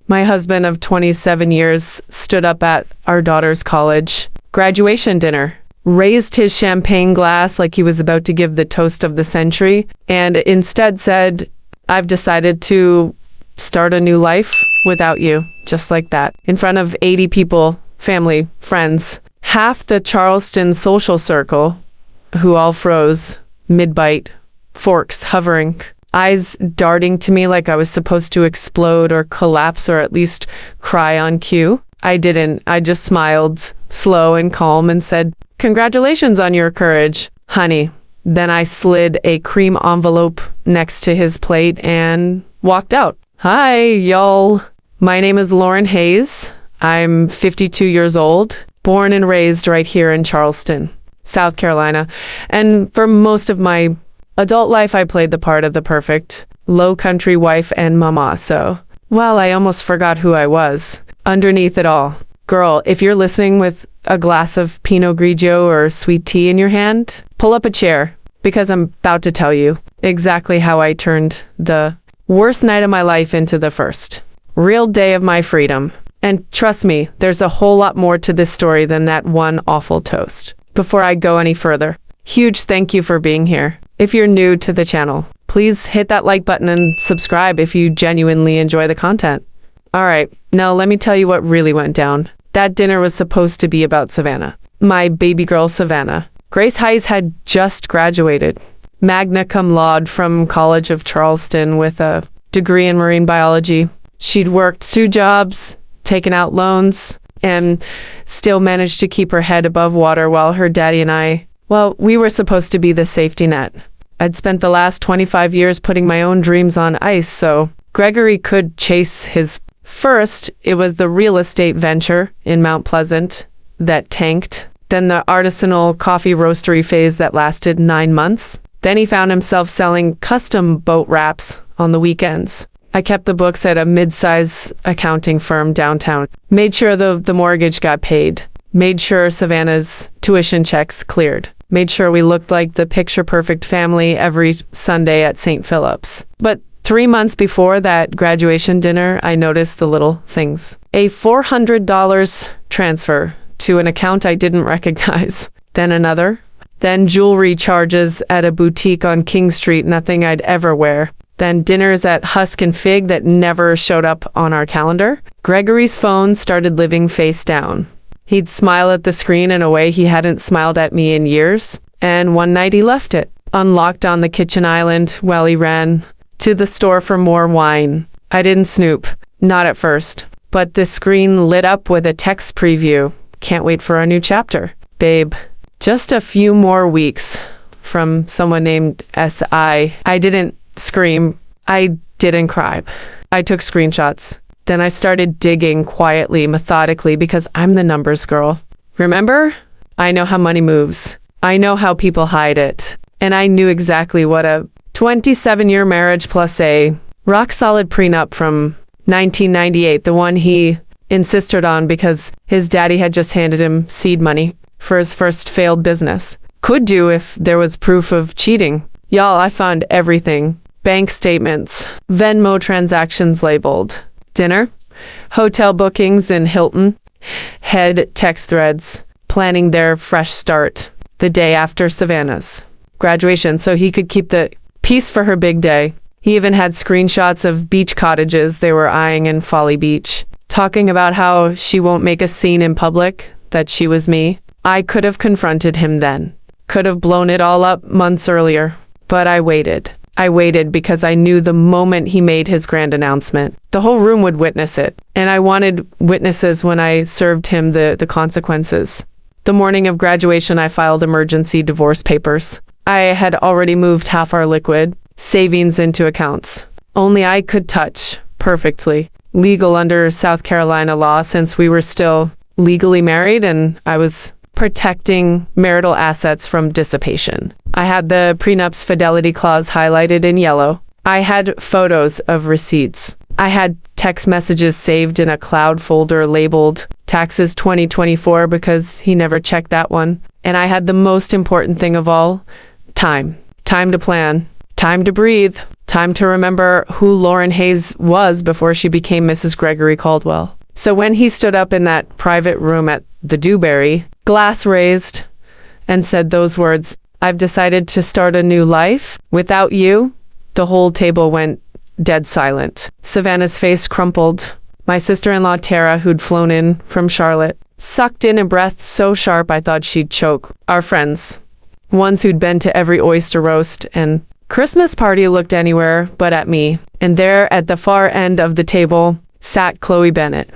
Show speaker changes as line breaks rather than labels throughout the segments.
My husband of 27 years stood up at our daughter's college graduation dinner, raised his champagne glass like he was about to give the toast of the century, and instead said, "I've decided to start a new life without you," just like that, in front of 80 people, family, friends, half the Charleston social circle, who all froze, mid-bite, forks hovering, eyes darting to me like I was supposed to explode or collapse or at least cry on cue. I didn't. I just smiled, slow and calm, and said, "Congratulations on your courage, honey." Then I slid a cream envelope next to his plate and walked out. Hi, y'all. My name is Lauren Hayes. I'm 52 years old, born and raised right here in Charleston, South Carolina. And for most of my adult life, I played the part of the perfect low country wife and mama. So, well, I almost forgot who I was underneath it all. Girl, if you're listening with a glass of Pinot Grigio or sweet tea in your hand, pull up a chair, because I'm about to tell you exactly how I turned the worst night of my life into the first real day of my freedom. And trust me, there's a whole lot more to this story than that one awful toast. Before I go any further, huge thank you for being here. If you're new to the channel, please hit that like button and subscribe if you genuinely enjoy the content. All right, now let me tell you what really went down. That dinner was supposed to be about Savannah, my baby girl Savannah. Grace Hayes had just graduated, magna cum laude from College of Charleston with a degree in marine biology. She'd worked 2 jobs, taken out loans, and still managed to keep her head above water while her daddy and I, well, we were supposed to be the safety net. I'd spent the last 25 years putting my own dreams on ice, so Gregory could chase his first. It was the real estate venture in Mount Pleasant that tanked, then the artisanal coffee roastery phase that lasted 9 months. Then he found himself selling custom boat wraps on the weekends. I kept the books at a mid-size accounting firm downtown, made sure the mortgage got paid, made sure Savannah's tuition checks cleared, made sure we looked like the picture-perfect family every Sunday at St. Philip's. But 3 months before that graduation dinner, I noticed the little things. A $400 transfer to an account I didn't recognize, then another, then jewelry charges at a boutique on King Street, nothing I'd ever wear. Then dinners at Husk and Fig that never showed up on our calendar. Gregory's phone started living face down. He'd smile at the screen in a way he hadn't smiled at me in years. And one night he left it, unlocked on the kitchen island while he ran to the store for more wine. I didn't snoop, not at first. But the screen lit up with a text preview. Can't wait for a new chapter. Babe, just a few more weeks, from someone named S.I. I didn't scream. I didn't cry. I took screenshots. Then I started digging quietly, methodically, because I'm the numbers girl. Remember? I know how money moves. I know how people hide it. And I knew exactly what a 27-year marriage plus a rock-solid prenup from 1998, the one he insisted on because his daddy had just handed him seed money for his first failed business, could do if there was proof of cheating. Y'all, I found everything. Bank statements, Venmo transactions labeled, dinner, hotel bookings in Hilton, head text threads, planning their fresh start the day after Savannah's graduation so he could keep the peace for her big day. He even had screenshots of beach cottages they were eyeing in Folly Beach, talking about how she won't make a scene in public, that she was me. I could have confronted him then, could have blown it all up months earlier, but I waited. I waited because I knew the moment he made his grand announcement, the whole room would witness it. And I wanted witnesses when I served him the consequences. The morning of graduation, I filed emergency divorce papers. I had already moved half our liquid savings into accounts. Only I could touch perfectly. Legal under South Carolina law since we were still legally married and I was protecting marital assets from dissipation. I had the prenup's fidelity clause highlighted in yellow. I had photos of receipts. I had text messages saved in a cloud folder labeled Taxes 2024 because he never checked that one. And I had the most important thing of all, time. Time to plan. Time Time to breathe. Time to remember who Lauren Hayes was before she became Mrs. Gregory Caldwell. So when he stood up in that private room at the Dewberry, glass raised, and said those words, "I've decided to start a new life without you," the whole table went dead silent. Savannah's face crumpled. My sister-in-law Tara, who'd flown in from Charlotte, sucked in a breath so sharp I thought she'd choke. Our friends, ones who'd been to every oyster roast and Christmas party, looked anywhere but at me. And there at the far end of the table sat Chloe Bennett,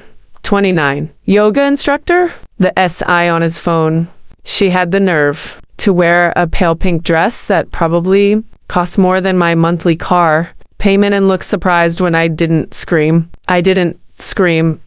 29, yoga instructor, the SI on his phone. She had the nerve to wear a pale pink dress that probably cost more than my monthly car payment and look surprised when I didn't scream. I didn't scream.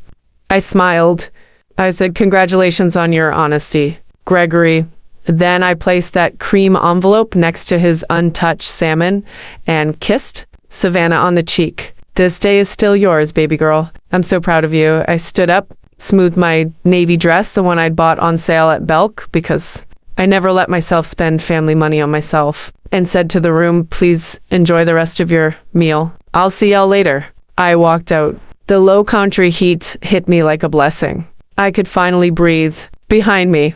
I smiled. I said, "Congratulations on your honesty, Gregory." Then I placed that cream envelope next to his untouched salmon and kissed Savannah on the cheek. "This day is still yours, baby girl. I'm so proud of you." I stood up, smoothed my navy dress, the one I'd bought on sale at Belk, because I never let myself spend family money on myself, and said to the room, "Please enjoy the rest of your meal. I'll see y'all later." I walked out. The low country heat hit me like a blessing. I could finally breathe. Behind me,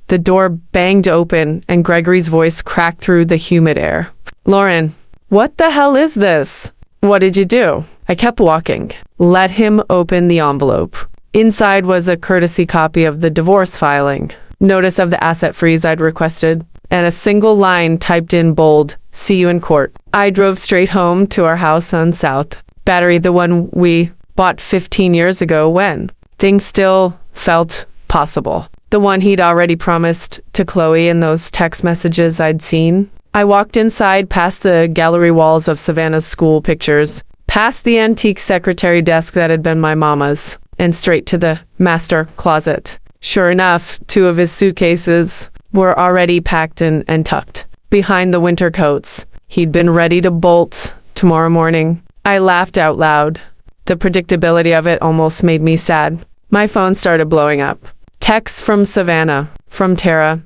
the door banged open and Gregory's voice cracked through the humid air. "Lauren, what the hell is this? What did you do?" I kept walking. Let him open the envelope. Inside was a courtesy copy of the divorce filing, notice of the asset freeze I'd requested, and a single line typed in bold, "See you in court." I drove straight home to our house on South Battery, the one we bought 15 years ago when things still felt possible. The one he'd already promised to Chloe in those text messages I'd seen. I walked inside, past the gallery walls of Savannah's school pictures, past the antique secretary desk that had been my mama's, and straight to the master closet. Sure enough, 2 of his suitcases were already packed and tucked behind the winter coats. He'd been ready to bolt tomorrow morning. I laughed out loud. The predictability of it almost made me sad. My phone started blowing up. Texts from Savannah, from Tara,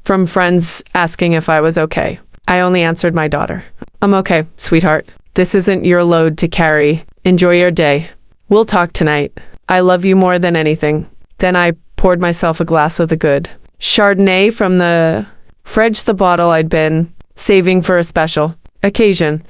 from friends asking if I was okay. I only answered my daughter. "I'm okay, sweetheart. This isn't your load to carry. Enjoy your day. We'll talk tonight. I love you more than anything." Then I poured myself a glass of the good Chardonnay from the fridge, the bottle I'd been saving for a special occasion.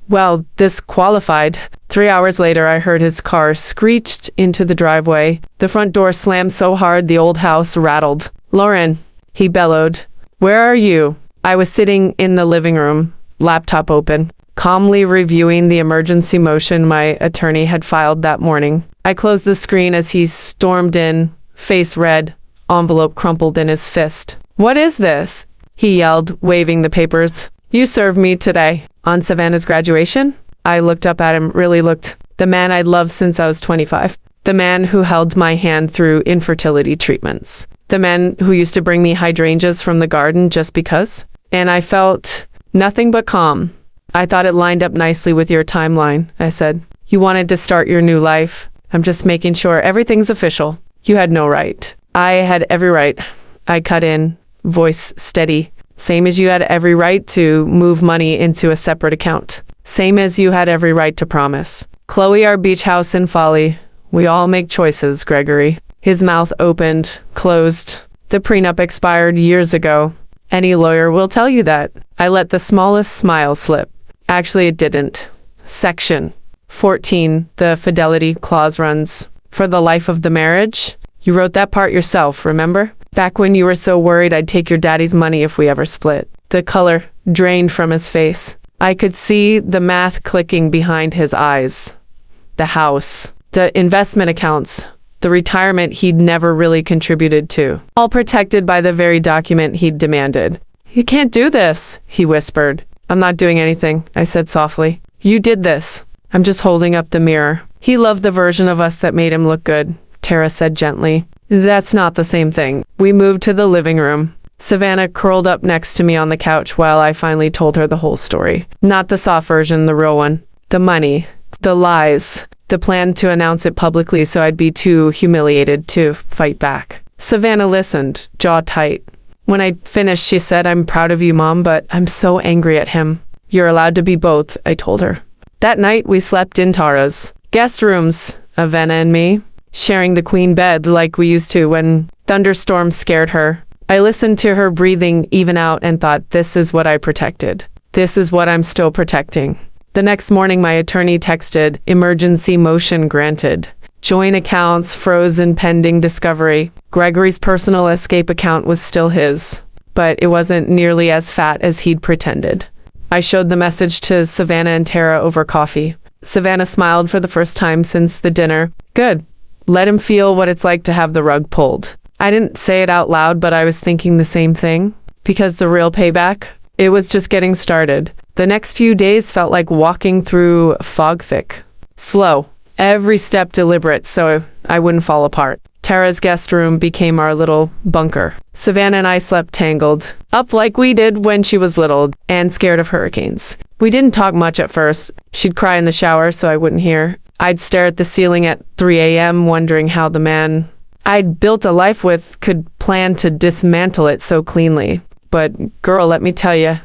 Well, this qualified. 3 hours later, I heard his car screeched into the driveway. The front door slammed so hard the old house rattled. "Lauren," he bellowed, "where are you?" I was sitting in the living room, laptop open, calmly reviewing the emergency motion my attorney had filed that morning. I closed the screen as he stormed in, face red, envelope crumpled in his fist. "What is this?" he yelled, waving the papers. "You served me today. On Savannah's graduation?" I looked up at him, really looked. The man I'd loved since I was 25. The man who held my hand through infertility treatments. The man who used to bring me hydrangeas from the garden just because. And I felt nothing but calm. "I thought it lined up nicely with your timeline," I said. "You wanted to start your new life. I'm just making sure everything's official. You had no right." "I had every right." I cut in, voice steady. "Same as you had every right to move money into a separate account. Same as you had every right to promise. Chloe, our beach house in Folly. We all make choices, Gregory." His mouth opened, closed. "The prenup expired years ago. Any lawyer will tell you that." I let the smallest smile slip. Actually, it didn't. Section 14, the fidelity clause runs, "For the life of the marriage." You wrote that part yourself, remember? Back when you were so worried I'd take your daddy's money if we ever split. The color drained from his face. I could see the math clicking behind his eyes. The house, the investment accounts, the retirement he'd never really contributed to, all protected by the very document he'd demanded. "You can't do this," he whispered. "I'm not doing anything," I said softly. "You did this. I'm just holding up the mirror." "He loved the version of us that made him look good," Tara said gently. "That's not the same thing." We moved to the living room. Savannah curled up next to me on the couch while I finally told her the whole story. Not the soft version, the real one. The money, the lies, the plan to announce it publicly so I'd be too humiliated to fight back. Savannah listened, jaw tight. When I finished, she said, "I'm proud of you, Mom, but I'm so angry at him." You're allowed to be both, I told her. That night, we slept in Tara's guest rooms, Avena and me, sharing the queen bed like we used to when thunderstorms scared her. I listened to her breathing even out and thought, this is what I protected. This is what I'm still protecting. The next morning, my attorney texted, emergency motion granted. Joint accounts frozen pending discovery. Gregory's personal escape account was still his, but it wasn't nearly as fat as he'd pretended. I showed the message to Savannah and Tara over coffee. Savannah smiled for the first time since the dinner. Good. Let him feel what it's like to have the rug pulled. I didn't say it out loud, but I was thinking the same thing. Because the real payback, it was just getting started. The next few days felt like walking through fog thick. Slow. Every step deliberate so I wouldn't fall apart. Tara's guest room became our little bunker. Savannah and I slept tangled, up like we did when she was little and scared of hurricanes. We didn't talk much at first. She'd cry in the shower so I wouldn't hear. I'd stare at the ceiling at 3 a.m. wondering how the man I'd built a life with could plan to dismantle it so cleanly. But girl, let me tell you,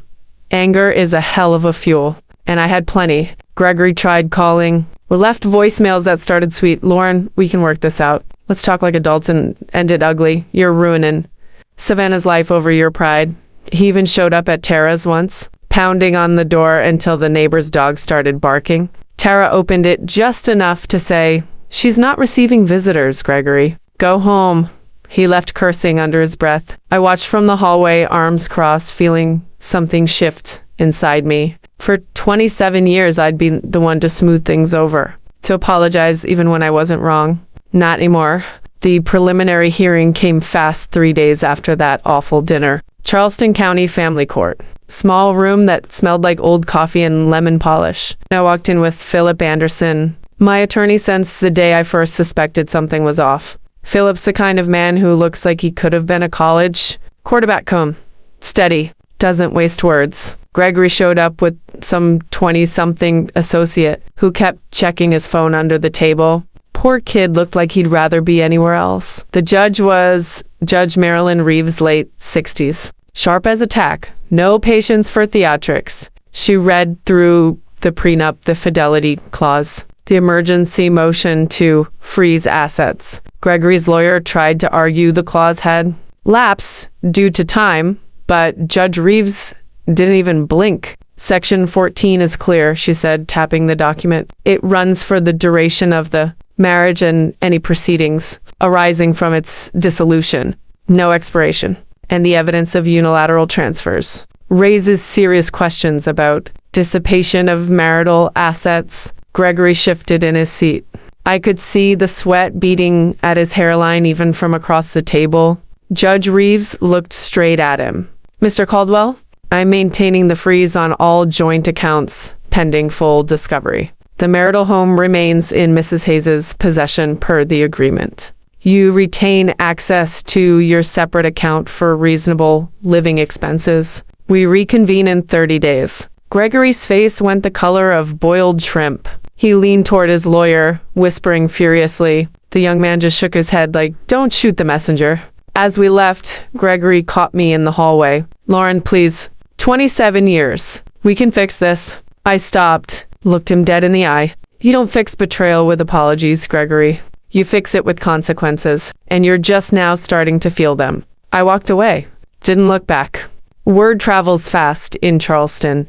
anger is a hell of a fuel. And I had plenty. Gregory tried calling. We left voicemails that started sweet. Lauren, we can work this out. Let's talk like adults and end it ugly. You're ruining Savannah's life over your pride. He even showed up at Tara's once, pounding on the door until the neighbor's dog started barking. Tara opened it just enough to say, she's not receiving visitors, Gregory. Go home. He left cursing under his breath. I watched from the hallway, arms crossed, feeling something shift inside me. For 27 years, I'd been the one to smooth things over, to apologize even when I wasn't wrong. Not anymore. The preliminary hearing came fast 3 days after that awful dinner. Charleston County Family Court. Small room that smelled like old coffee and lemon polish. I walked in with Philip Anderson, my attorney since the day I first suspected something was off. Philip's the kind of man who looks like he could have been a college quarterback come. Steady. Doesn't waste words. Gregory showed up with some 20-something associate who kept checking his phone under the table. Poor kid looked like he'd rather be anywhere else. The judge was Judge Marilyn Reeves, late 60s. Sharp as a tack. No patience for theatrics. She read through the prenup, the fidelity clause, the emergency motion to freeze assets. Gregory's lawyer tried to argue the clause had lapsed due to time, but Judge Reeves didn't even blink. Section 14 is clear, she said, tapping the document. It runs for the duration of the marriage and any proceedings arising from its dissolution. No expiration. And the evidence of unilateral transfers raises serious questions about dissipation of marital assets. Gregory shifted in his seat. I could see the sweat beading at his hairline even from across the table. Judge Reeves looked straight at him. Mr. Caldwell, I'm maintaining the freeze on all joint accounts pending full discovery. The marital home remains in Mrs. Hayes's possession per the agreement. You retain access to your separate account for reasonable living expenses. We reconvene in 30 days. Gregory's face went the color of boiled shrimp. He leaned toward his lawyer, whispering furiously. The young man just shook his head like, don't shoot the messenger. As we left, Gregory caught me in the hallway. Lauren, please. 27 years. We can fix this. I stopped, looked him dead in the eye. You don't fix betrayal with apologies, Gregory. You fix it with consequences, and you're just now starting to feel them. I walked away. Didn't look back. Word travels fast in Charleston.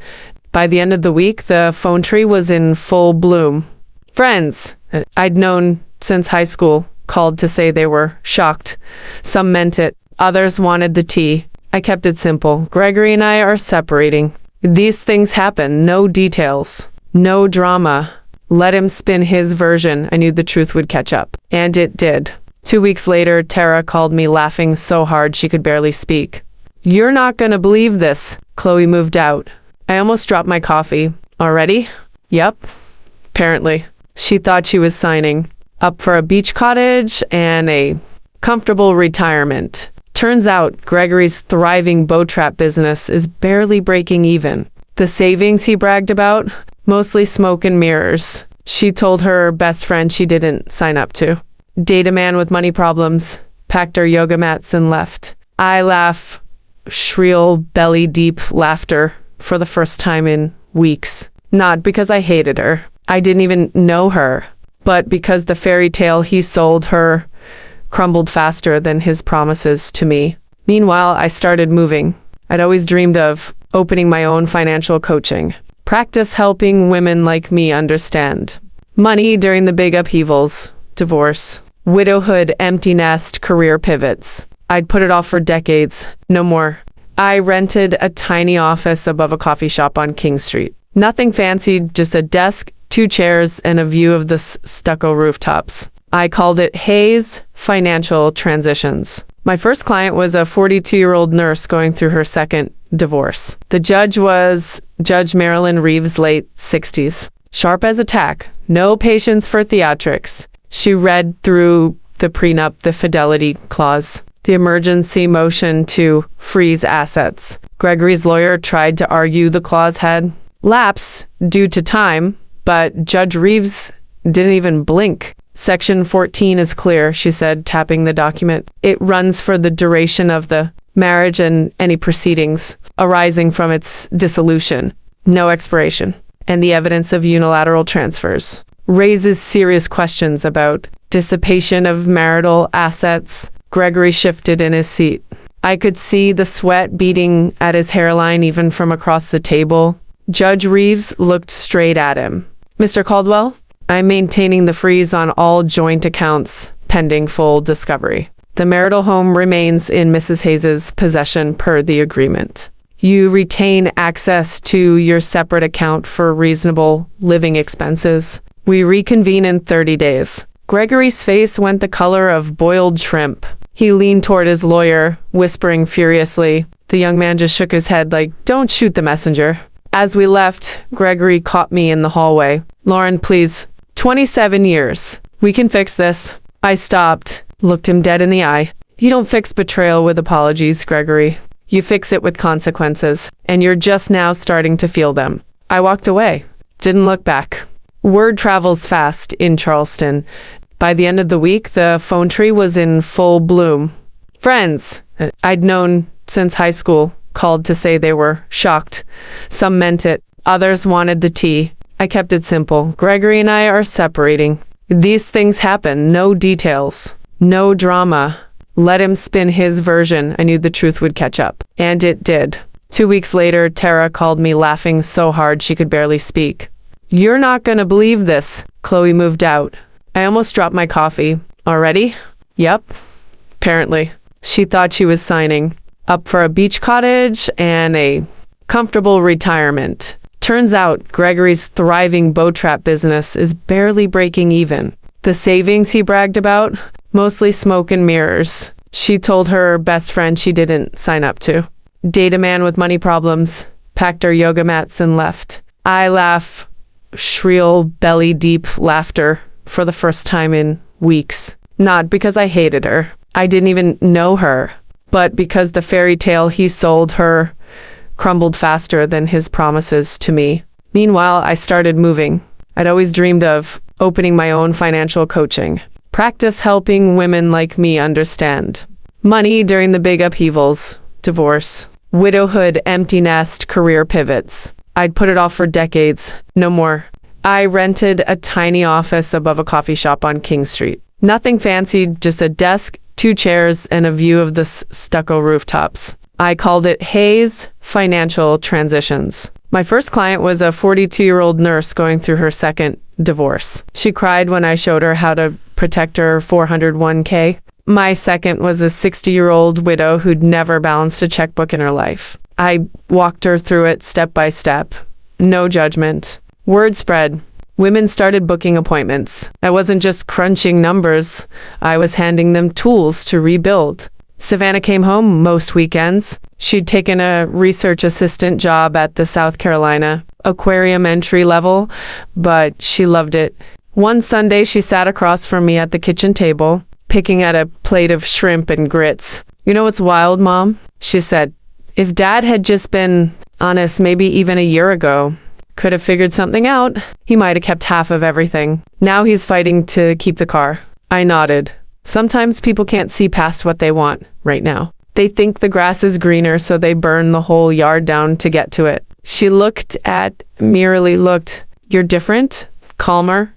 By the end of the week, the phone tree was in full bloom. Friends I'd known since high school called to say they were shocked. Some meant it. Others wanted the tea. I kept it simple. Gregory and I are separating. These things happen. No details. No drama. Let him spin his version. I knew the truth would catch up. And it did. 2 weeks later, Tara called me laughing so hard she could barely speak. You're not gonna believe this. Chloe moved out. I almost dropped my coffee. Already? Yep. Apparently. She thought she was signing up for a beach cottage and a comfortable retirement. Turns out Gregory's thriving boat trap business is barely breaking even. The savings he bragged about, mostly smoke and mirrors. She told her best friend she didn't sign up to. Date a man with money problems, packed her yoga mats and left. I laugh, shrill, belly-deep laughter for the first time in weeks. Not because I hated her. I didn't even know her. But because the fairy tale he sold her crumbled faster than his promises to me. Meanwhile, I started moving. I'd always dreamed of opening my own financial coaching practice, helping women like me understand money during the big upheavals, divorce, widowhood, empty nest, career pivots. I'd put it off for decades. No more. I rented a tiny office above a coffee shop on King Street. Nothing fancy, just a desk, 2 chairs, and a view of the stucco rooftops. I called it Hayes Financial Transitions. My first client was a 42-year-old nurse going through her second divorce. The judge was Judge Marilyn Reeves, late 60s. Sharp as a tack, no patience for theatrics. She read through the prenup, the fidelity clause, the emergency motion to freeze assets. Gregory's lawyer tried to argue the clause had lapsed due to time, but Judge Reeves didn't even blink. Section 14 is clear, she said, tapping the document. It runs for the duration of the marriage and any proceedings arising from its dissolution. No expiration. And the evidence of unilateral transfers raises serious questions about dissipation of marital assets. Gregory shifted in his seat. I could see the sweat beading at his hairline even from across the table. Judge Reeves looked straight at him. Mr. Caldwell, I'm maintaining the freeze on all joint accounts pending full discovery. The marital home remains in Mrs. Hayes's possession per the agreement. You retain access to your separate account for reasonable living expenses. We reconvene in 30 days. Gregory's face went the color of boiled shrimp. He leaned toward his lawyer, whispering furiously. The young man just shook his head like, "Don't shoot the messenger." As we left, Gregory caught me in the hallway. "Lauren, please. 27 years. We can fix this." I stopped, looked him dead in the eye. "You don't fix betrayal with apologies, Gregory. You fix it with consequences, and you're just now starting to feel them." I walked away, didn't look back. Word travels fast in Charleston. By the end of the week, the phone tree was in full bloom. Friends I'd known since high school called to say they were shocked. Some meant it. Others wanted the tea. I kept it simple. Gregory and I are separating. These things happen. No details. No drama. Let him spin his version. I knew the truth would catch up. And it did. 2 weeks later, Tara called me, laughing so hard she could barely speak. "You're not gonna believe this." Chloe moved out. I almost dropped my coffee. "Already?" "Yep." Apparently. She thought she was signing up for a beach cottage and a comfortable retirement. Turns out Gregory's thriving bow trap business is barely breaking even. The savings he bragged about, mostly smoke and mirrors. She told her best friend she didn't sign up to. Date a man with money problems, packed her yoga mats and left. I laugh, shrill, belly-deep laughter for the first time in weeks. Not because I hated her. I didn't even know her. But because the fairy tale he sold her crumbled faster than his promises to me. Meanwhile, I started moving. I'd always dreamed of opening my own financial coaching practice, helping women like me understand money during the big upheavals, divorce, widowhood, empty nest, career pivots. I'd put it off for decades. No more. I rented a tiny office above a coffee shop on King Street. Nothing fancy, just a desk, 2 chairs, and a view of the stucco rooftops. I called it Hayes Financial Transitions. My first client was a 42-year-old nurse going through her second divorce. She cried when I showed her how to protect her 401k. My second was a 60-year-old widow who'd never balanced a checkbook in her life. I walked her through it step by step. No judgment. Word spread. Women started booking appointments. I wasn't just crunching numbers. I was handing them tools to rebuild. Savannah came home most weekends. She'd taken a research assistant job at the South Carolina aquarium entry level, but she loved it. One Sunday, she sat across from me at the kitchen table, picking at a plate of shrimp and grits. "You know what's wild, Mom?" she said. "If Dad had just been honest, maybe even a year ago, could have figured something out. He might have kept half of everything. Now he's fighting to keep the car." I nodded. Sometimes people can't see past what they want right now. They think the grass is greener, so they burn the whole yard down to get to it. She merely looked. You're different, calmer,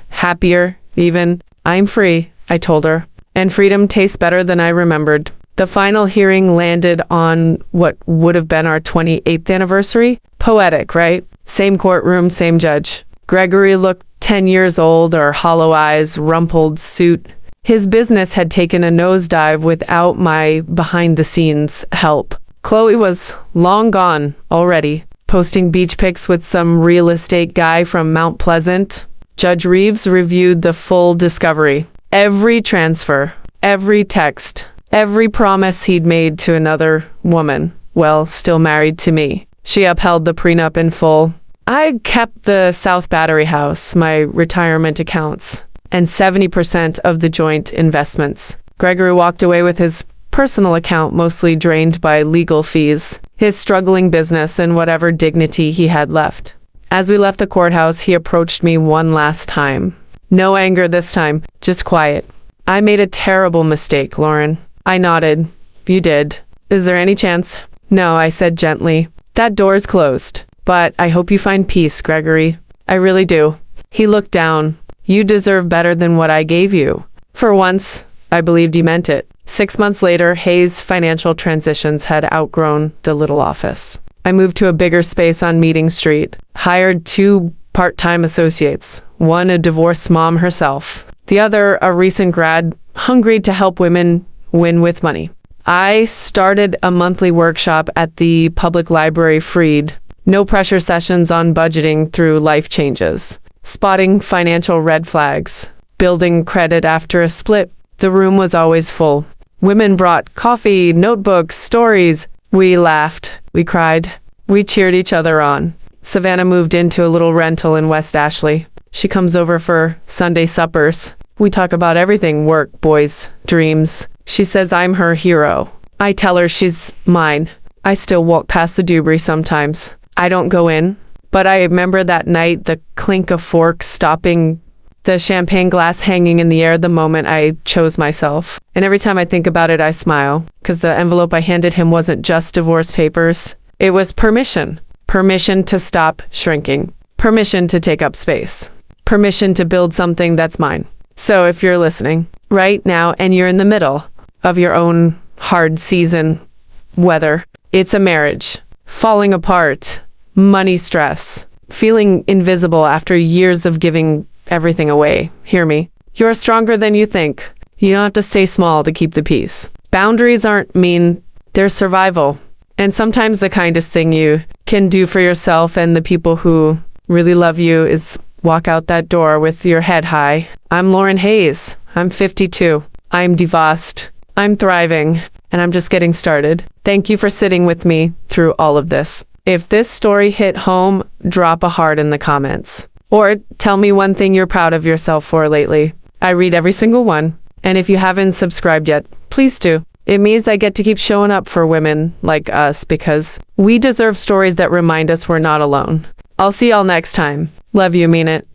happier, even. I'm free, I told her. And freedom tastes better than I remembered. The final hearing landed on what would have been our 28th anniversary. Poetic, right? Same courtroom, same judge. Gregory looked 10 years old, or hollow eyes, rumpled suit. His business had taken a nosedive without my behind-the-scenes help. Chloe was long gone already, posting beach pics with some real estate guy from Mount Pleasant. Judge Reeves reviewed the full discovery. Every transfer, every text, every promise he'd made to another woman, well, still married to me. She upheld the prenup in full. I kept the South Battery house, my retirement accounts, and 70% of the joint investments. Gregory walked away with his personal account mostly drained by legal fees, his struggling business, and whatever dignity he had left. As we left the courthouse, he approached me one last time. No anger this time, just quiet. I made a terrible mistake, Lauren. I nodded. You did. Is there any chance? No, I said gently. That door's closed. But I hope you find peace, Gregory. I really do. He looked down. You deserve better than what I gave you. For once, I believed he meant it. 6 months later, Hayes Financial Transitions had outgrown the little office. I moved to a bigger space on Meeting Street, hired 2 part-time associates, one a divorced mom herself, the other a recent grad hungry to help women win with money. I started a monthly workshop at the public library Freed. No pressure sessions on budgeting through life changes, spotting financial red flags, building credit after a split. The room was always full. Women brought coffee, notebooks, stories. We laughed. We cried. We cheered each other on. Savannah moved into a little rental in West Ashley. She comes over for Sunday suppers. We talk about everything: work, boys, dreams. She says I'm her hero. I tell her she's mine. I still walk past the Dubry sometimes. I don't go in, but I remember that night, the clink of forks stopping, the champagne glass hanging in the air the moment I chose myself. And every time I think about it, I smile, because the envelope I handed him wasn't just divorce papers. It was permission. Permission to stop shrinking. Permission to take up space. Permission to build something that's mine. So if you're listening right now and you're in the middle of your own hard season, whether it's a marriage, falling apart, money stress, feeling invisible after years of giving everything away, hear me. You're stronger than you think. You don't have to stay small to keep the peace. Boundaries aren't mean, they're survival. And sometimes the kindest thing you can do for yourself and the people who really love you is walk out that door with your head high. I'm Lauren Hayes. I'm 52. I'm divorced. I'm thriving. And I'm just getting started. Thank you for sitting with me through all of this. If this story hit home, drop a heart in the comments. Or tell me one thing you're proud of yourself for lately. I read every single one. And if you haven't subscribed yet, please do. It means I get to keep showing up for women like us because we deserve stories that remind us we're not alone. I'll see y'all next time. Love you, mean it.